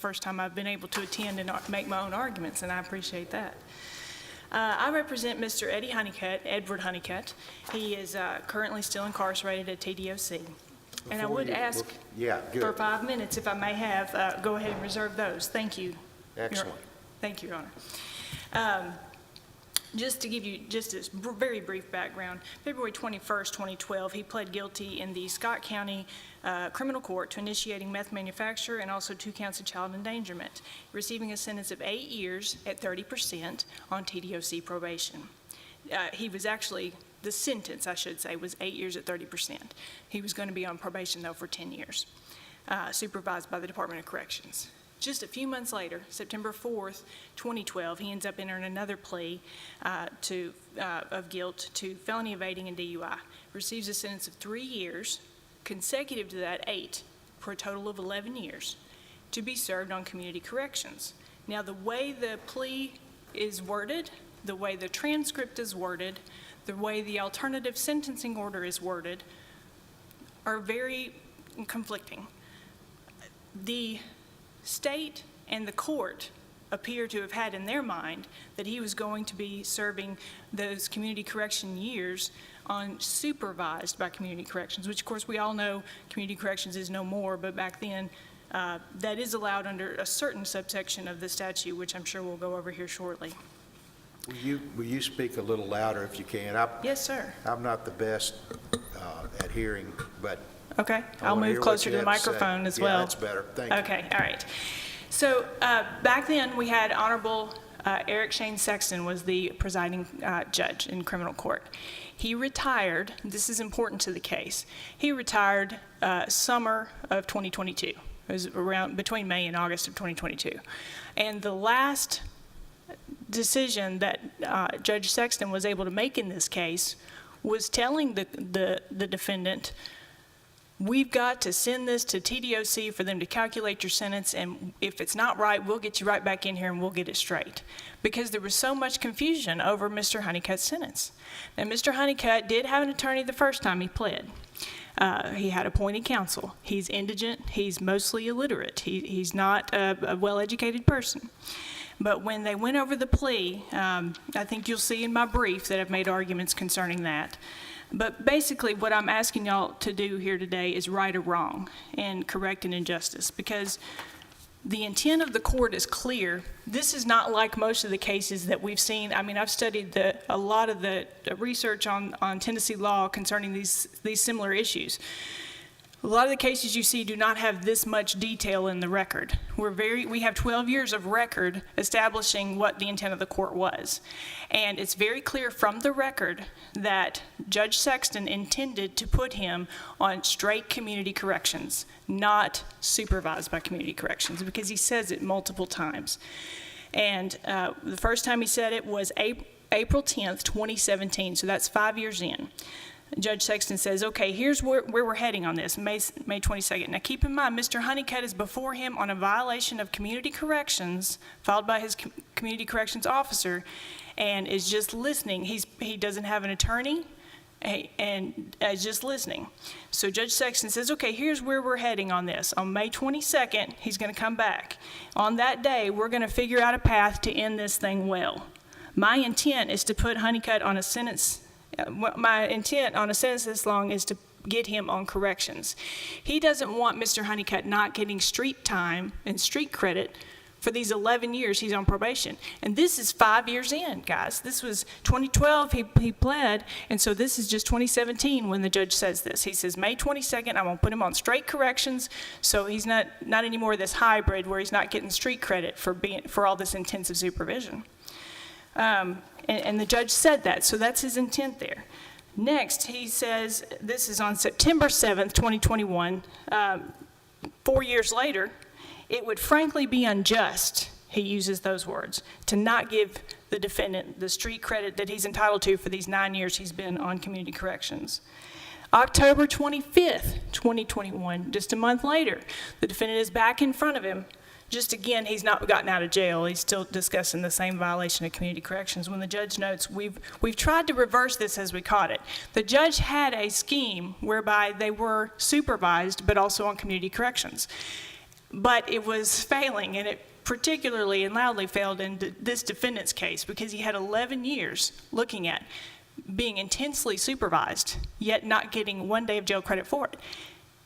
first time I've been able to attend and make my own arguments, and I appreciate that. I represent Mr. Edward Honeycutt. He is currently still incarcerated at TDOC. And I would ask for 5 minutes, if I may have, go ahead and reserve those. Thank you. Excellent. Thank you, Your Honor. Just to give you just a very brief background, February 21st, 2012, he pled guilty in the Scott County Criminal Court to initiating meth manufacture and also 2 counts of child endangerment, receiving a sentence of 8 years at 30% on TDOC probation. He was actually, the sentence, I should say, was 8 years at 30%. He was going to be on probation, though, for 10 years, supervised by the Department of Corrections. Just a few months later, September 4th, 2012, he ends up entering another plea of guilt to felony evading and DUI. Receives a sentence of 3 years, consecutive to that 8, for a total of 11 years, to be served on community corrections. Now, the way the plea is worded, the way the transcript is worded, the way the alternative sentencing order is worded, are very conflicting. The state and the court appear to have had in their mind that he was going to be serving those community correction years on supervised by community corrections, which of course we all know community corrections is no more, but back then that is allowed under a certain subsection of the statute, which I'm sure we'll go over here shortly. Will you speak a little louder if you can? Yes, sir. I'm not the best at hearing, but okay, I'll move closer to the microphone as well. Yeah, that's better. Thank you. Okay, all right. So back then we had Honorable Eric Shane Sexton was the presiding judge in criminal court. He retired, this is important to the case, he retired summer of 2022. It was around between May and August of 2022. And the last decision that Judge Sexton was able to make in this case was telling the defendant, we've got to send this to TDOC for them to calculate your sentence, and if it's not right, we'll get you right back in here and we'll get it straight. Because there was so much confusion over Mr. Honeycutt's sentence. Now, Mr. Honeycutt did have an attorney the first time he pled. He had appointed counsel. He's indigent. He's mostly illiterate. He's not a well-educated person. But when they went over the plea, I think you'll see in my brief that I've made arguments concerning that. But basically what I'm asking y'all to do here today is right or wrong and correct an injustice, because the intent of the court is clear. This is not like most of the cases that we've seen. I mean, I've studied a lot of the research on Tennessee law concerning these similar issues. A lot of the cases you see do not have this much detail in the record. We have 12 years of record establishing what the intent of the court was. And it's very clear from the record that Judge Sexton intended to put him on straight community corrections, not supervised by community corrections, because he says it multiple times. And the first time he said it was April 10th, 2017, so that's 5 years in. Judge Sexton says, okay, here's where we're heading on this, May 22nd. Now keep in mind, Mr. Honeycutt is before him on a violation of community corrections filed by his community corrections officer and is just listening. He doesn't have an attorney and is just listening. So Judge Sexton says, okay, here's where we're heading on this. On May 22nd, he's going to come back. On that day, we're going to figure out a path to end this thing well. My intent is to put Honeycutt on a sentence. My intent on a sentence this long is to get him on corrections. He doesn't want Mr. Honeycutt not getting street time and street credit for these 11 years he's on probation. And this is 5 years in, guys. This was 2012 he pled, and so this is just 2017 when the judge says this. He says, May 22nd, I'm going to put him on straight corrections, so he's not anymore this hybrid where he's not getting street credit for all this intensive supervision. And the judge said that, so that's his intent there. Next, he says, this is on September 7th, 2021, 4 years later, it would frankly be unjust, he uses those words, to not give the defendant the street credit that he's entitled to for these 9 years he's been on community corrections. October 25th, 2021, just a month later, the defendant is back in front of him. Just again, he's not gotten out of jail. He's still discussing the same violation of community corrections. When the judge notes, we've tried to reverse this as we caught it. The judge had a scheme whereby they were supervised but also on community corrections. but it was failing, and it particularly and loudly failed in this defendant's case because he had 11 years looking at being intensely supervised, yet not getting 1 day of jail credit for it.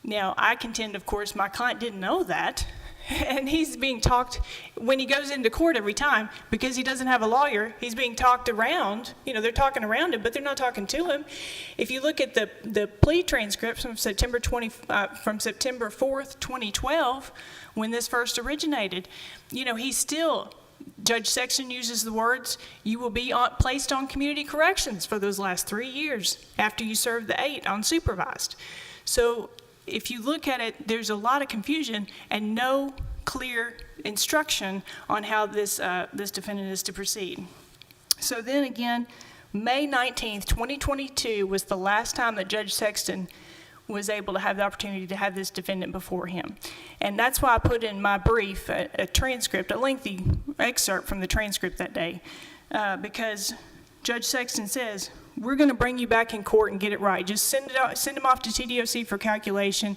Now, I contend, of course, my client didn't know that, and he's being talked, when he goes into court every time, because he doesn't have a lawyer, he's being talked around. You know, they're talking around him, but they're not talking to him. If you look at the plea transcripts from September 4th, 2012, when this first originated, you know, he's still, Judge Sexton uses the words, you will be placed on community corrections for those last 3 years after you serve the 8 unsupervised. So if you look at it, there's a lot of confusion and no clear instruction on how this defendant is to proceed. So then again, May 19th, 2022 was the last time that Judge Sexton was able to have the opportunity to have this defendant before him. And that's why I put in my brief a transcript, a lengthy excerpt from the transcript that day, because Judge Sexton says, we're going to bring you back in court and get it right. Just send him off to TDOC for calculation,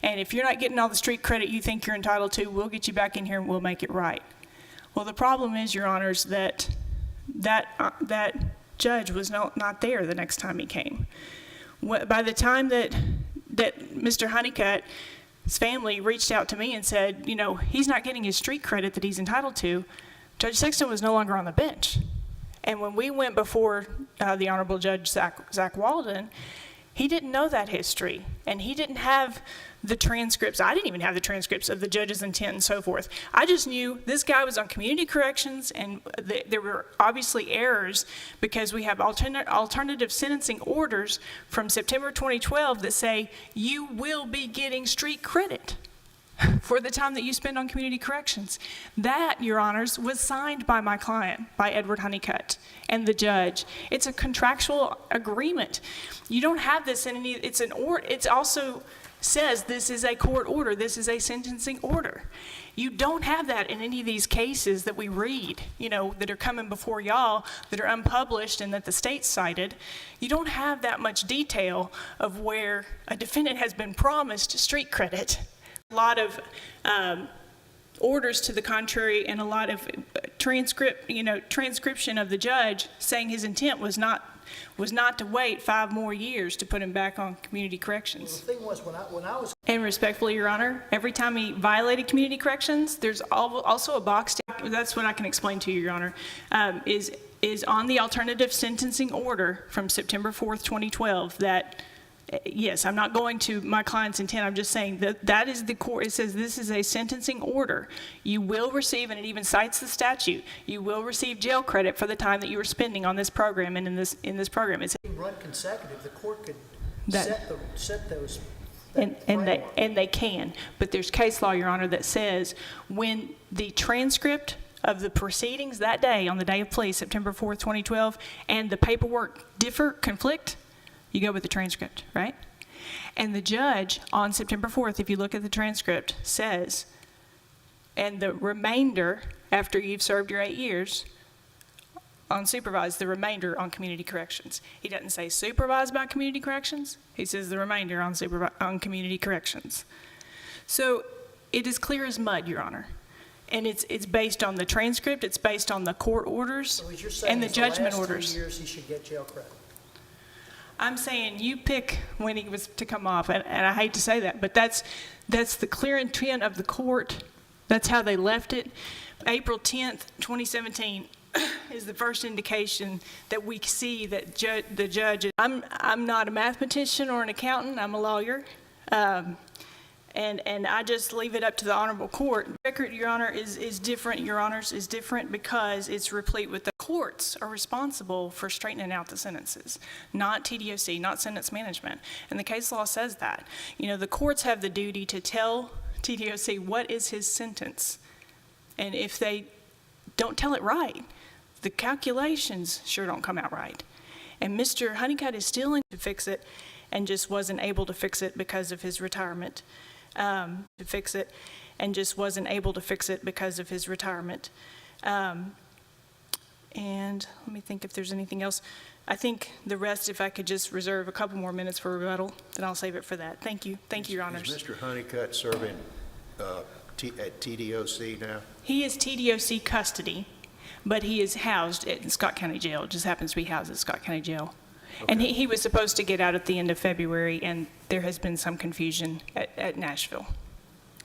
and if you're not getting all the street credit you think you're entitled to, we'll get you back in here and we'll make it right. Well, the problem is, Your Honors, that judge was not there the next time he came. By the time that Mr. Honeycutt's family reached out to me and said, you know, he's not getting his street credit that he's entitled to, Judge Sexton was no longer on the bench. And when we went before the Honorable Judge Zach Walden, he didn't know that history, and he didn't have the transcripts. I didn't even have the transcripts of the judge's intent and so forth. I just knew this guy was on community corrections, and there were obviously errors because we have alternative sentencing orders from September 2012 that say you will be getting street credit for the time that you spend on community corrections. That, Your Honors, was signed by my client, by Edward Honeycutt, and the judge. It's a contractual agreement. You don't have this in any, it also says this is a court order, this is a sentencing order. You don't have that in any of these cases that we read, you know, that are coming before y'all, that are unpublished and that the state cited. You don't have that much detail of where a defendant has been promised street credit. A lot of orders to the contrary and a lot of transcription of the judge saying his intent was not to wait 5 more years to put him back on community corrections. Well, the thing was, when I was... And respectfully, Your Honor, every time he violated community corrections, there's also a box, that's what I can explain to you, Your Honor, is on the alternative sentencing order from September 4th, 2012 that, yes, I'm not going to my client's intent. I'm just saying that is the court. It says this is a sentencing order. You will receive, and it even cites the statute, you will receive jail credit for the time that you were spending on this program and in this program. It's run consecutive, the court could that, set those. And they can. But there's case law, Your Honor, that says when the transcript of the proceedings that day, on the day of plea, September 4th, 2012, and the paperwork conflict, you go with the transcript, right? And the judge on September 4th, if you look at the transcript, says, and the remainder, after you've served your 8 years, unsupervised, the remainder on community corrections. He doesn't say supervised by community corrections. He says the remainder on community corrections. So it is clear as mud, Your Honor. And it's based on the transcript, it's based on the court orders So and the judgment orders. The last 3 years he should get jail credit. I'm saying you pick when he was to come off, and I hate to say that, but that's the clear intent of the court. That's how they left it. April 10th, 2017 is the first indication that we see that the judge, I'm not a mathematician or an accountant, I'm a lawyer. And I just leave it up to the honorable court. The record, Your Honor, is different, Your Honors, is different because it's replete with the courts are responsible for straightening out the sentences, not TDOC, not sentence management. And the case law says that. You know, the courts have the duty to tell TDOC what is his sentence. And if they don't tell it right, the calculations sure don't come out right. And Mr. Honeycutt is still in to fix it and just wasn't able to fix it because of his retirement. And let me think if there's anything else. I think the rest, if I could just reserve a couple more minutes for rebuttal, then I'll save it for that. Thank you. Thank you, Your Honors. Is Mr. Honeycutt serving at TDOC now? He is TDOC custody, but he is housed at Scott County Jail. It just happens to be housed at Scott County Jail. And he was supposed to get out at the end of February, and there has been some confusion at Nashville.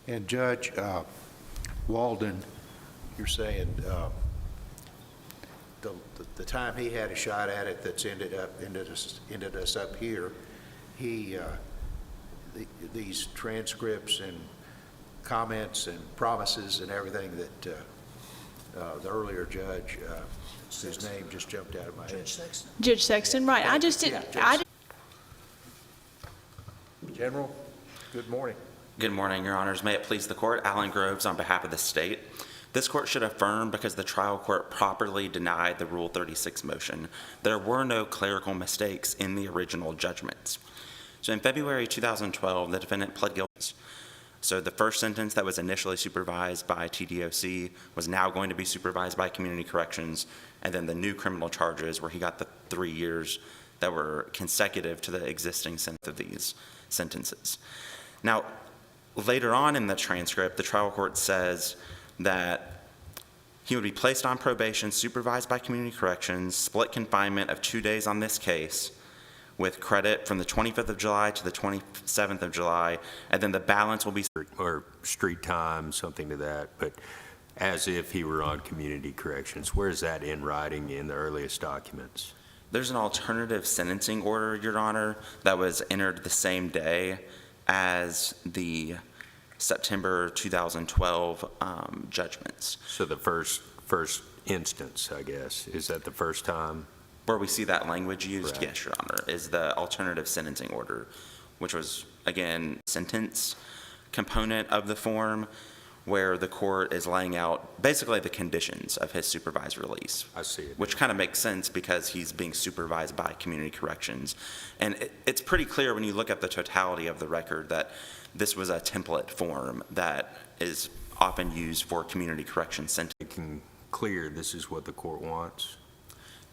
And Judge Walden, you're saying the time he had a shot at it that's ended us up here, these transcripts and comments and promises and everything that the earlier judge, whose name just jumped out of my head. Judge Sexton. Judge Sexton, right. I just didn't, General, good morning. Good morning, Your Honors. May it please the court, Alan Groves on behalf of the state. This court should affirm because the trial court properly denied the Rule 36 motion. There were no clerical mistakes in the original judgments. So in February 2012, the defendant pled guilty. So the first sentence that was initially supervised by TDOC was now going to be supervised by Community Corrections, and then the new criminal charges where he got the 3 years that were consecutive to the existing sentence of these sentences. Now, later on in the transcript, the trial court says that he would be placed on probation, supervised by Community Corrections, split confinement of 2 days on this case, with credit from the 25th of July to the 27th of July, and then the balance will be... Or street time, something to that, but as if he were on Community Corrections. Where is that in writing in the earliest documents? There's an alternative sentencing order, Your Honor, that was entered the same day as the September 2012 judgments. So the first instance, I guess, is that the first time? Where we see that language used, Right. yes, Your Honor, is the alternative sentencing order, which was, again, sentence component of the form where the court is laying out basically the conditions of his supervised release. I see it. Which kind of makes sense because he's being supervised by Community Corrections. And it's pretty clear when you look at the totality of the record that this was a template form that is often used for Community Corrections sentencing. Making clear this is what the court wants?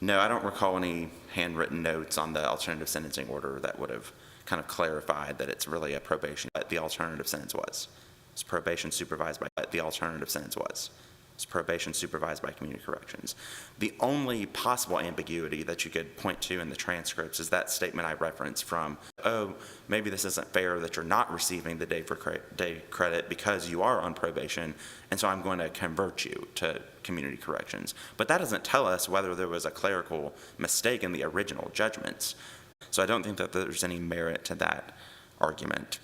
No, I don't recall any handwritten notes on the alternative sentencing order that would have kind of clarified that it's really a probation. But the alternative sentence was. It's probation supervised by, the alternative sentence was. It's probation supervised by Community Corrections. The only possible ambiguity that you could point to in the transcripts is that statement I referenced from, oh, maybe this isn't fair that you're not receiving the day credit because you are on probation, and so I'm going to convert you to Community Corrections. But that doesn't tell us whether there was a clerical mistake in the original judgments. So I don't think that there's any merit to that argument.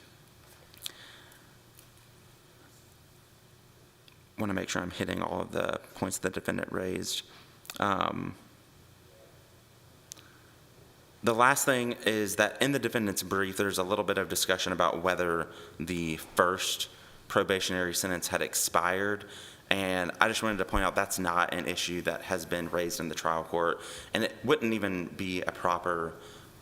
I want to make sure I'm hitting all of the points the defendant raised. The last thing is that in the defendant's brief, there's a little bit of discussion about whether the first probationary sentence had expired. And I just wanted to point out that's not an issue that has been raised in the trial court. And it wouldn't even be a proper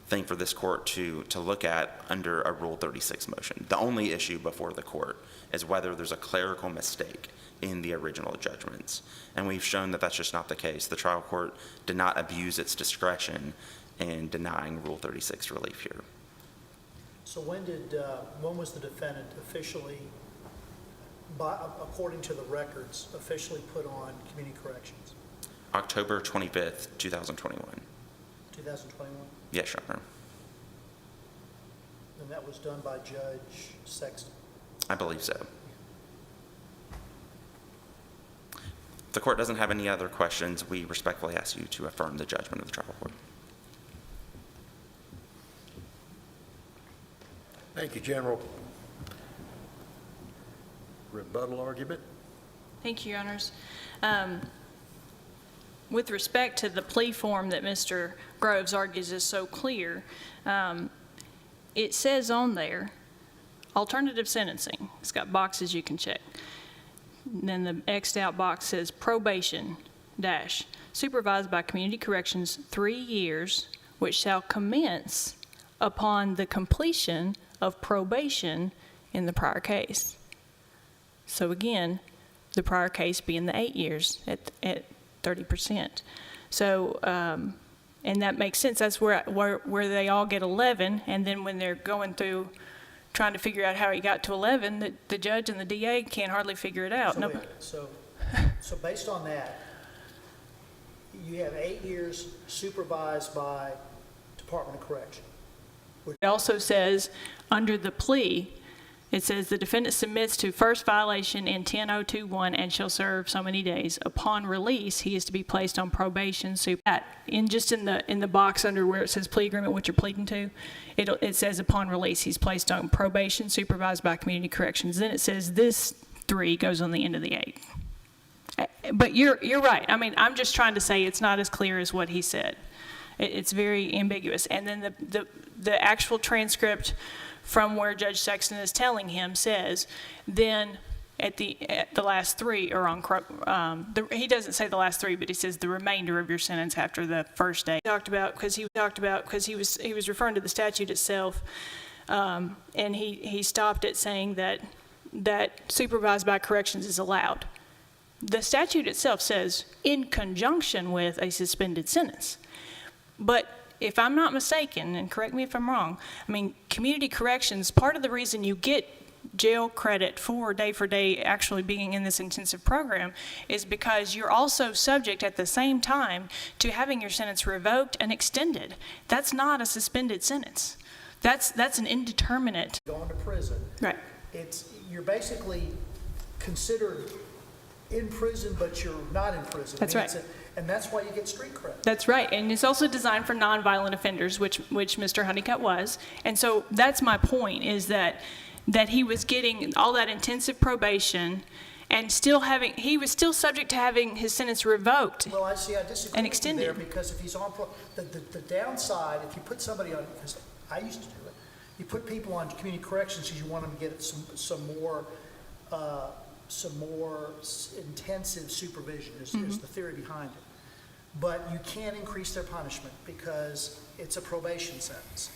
thing for this court to look at under a Rule 36 motion. The only issue before the court is whether there's a clerical mistake in the original judgments. And we've shown that that's just not the case. The trial court did not abuse its discretion in denying Rule 36 relief here. So when was the defendant officially, according to the records, officially put on Community Corrections? October 25th, 2021. 2021? Yes, Your Honor. And that was done by Judge Sexton? I believe so. If the court doesn't have any other questions, we respectfully ask you to affirm the judgment of the trial court. Thank you, General. Rebuttal argument? Thank you, Your Honors. With respect to the plea form that Mr. Groves argues is so clear, it says on there, alternative sentencing. It's got boxes you can check. And then the X'd out box says probation dash supervised by Community Corrections 3 years, which shall commence upon the completion of probation in the prior case. So again, the prior case being the 8 years at 30%. So, and that makes sense. That's where they all get 11, and then when they're going through trying to figure out how he got to 11, that the judge and the DA can't hardly figure it out. So No, wait, so based on that, you have 8 years supervised by Department of Correction. it also says, under the plea, it says the defendant submits to first violation in 10021 and shall serve so many days. Upon release, he is to be placed on probation. In the box under where it says plea agreement, what you're pleading to, it says upon release, he's placed on probation supervised by community corrections. Then it says this 3 goes on the end of the 8. But you're right. I mean, I'm just trying to say it's not as clear as what he said. It's very ambiguous. And then the actual transcript from where Judge Sexton is telling him says, then at the last 3 are on, he doesn't say the last 3, but he says the remainder of your sentence after the first day. He talked about, because he was referring to the statute itself, and he stopped at saying that supervised by corrections is allowed. The statute itself says in conjunction with a suspended sentence. But if I'm not mistaken, and correct me if I'm wrong, I mean, community corrections, part of the reason you get jail credit for day actually being in this intensive program is because you're also subject at the same time to having your sentence revoked and extended. That's not a suspended sentence. That's an indeterminate. Going to prison. Right. You're basically considered in prison, but you're not in prison. That's right. And that's why you get street cred. That's right, and it's also designed for nonviolent offenders, which Mr. Honeycutt was. And so that's my point, is that he was getting all that intensive probation and he was still subject to having his sentence revoked. Well, I disagree And with you extended. there, because if he's on, the downside, if you put somebody on, because I used to do it, you put people on community corrections because you want them to get some more intensive supervision is the theory behind it. But you can't increase their punishment because it's a probation sentence.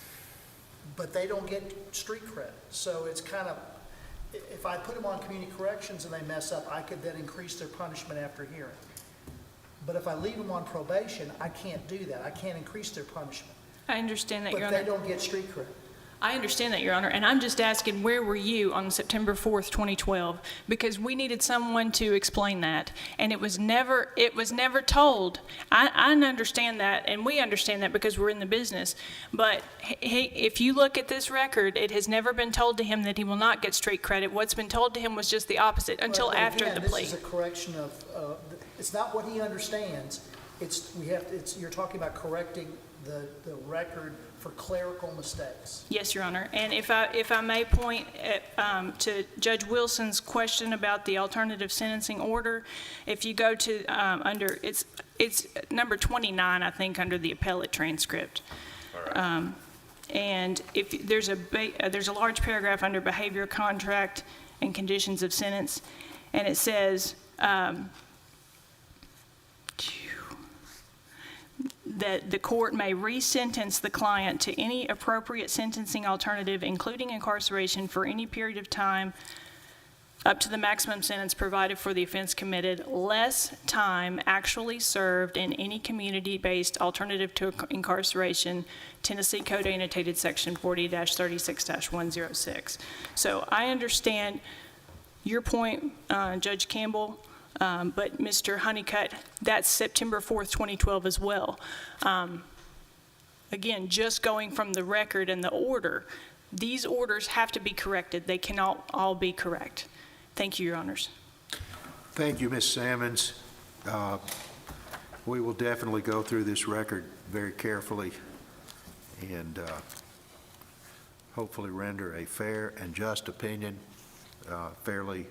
But they don't get street credit. So it's kind of, if I put them on community corrections and they mess up, I could then increase their punishment after hearing. But if I leave them on probation, I can't do that. I can't increase their punishment. I understand that, Your But Honor. they don't get street credit. I understand that, Your Honor, and I'm just asking, where were you on September 4th, 2012? Because we needed someone to explain that, and it was never told. I understand that, and we understand that because we're in the business, but if you look at this record, it has never been told to him that he will not get street credit. What's been told to him was just the opposite, until But after again, the plea. This is a correction of, it's not what he understands. You're talking about correcting the record for clerical mistakes. Yes, Your Honor. And if I may point to Judge Wilson's question about the alternative sentencing order, if you go to it's number 29, I think, under the appellate transcript. All right. And if there's a large paragraph under behavior, contract, and conditions of sentence, and it says that the court may re-sentence the client to any appropriate sentencing alternative, including incarceration for any period of time up to the maximum sentence provided for the offense committed, less time actually served in any community-based alternative to incarceration, Tennessee Code Annotated Section 40-36-106. So I understand your point, Judge Campbell, but Mr. Honeycutt, that's September 4th, 2012 as well. Again, just going from the record and the order, these orders have to be corrected. They cannot all be correct. Thank you, Your Honors. Thank you, Ms. Sammons. We will definitely go through this record very carefully and hopefully render a fair and just opinion fairly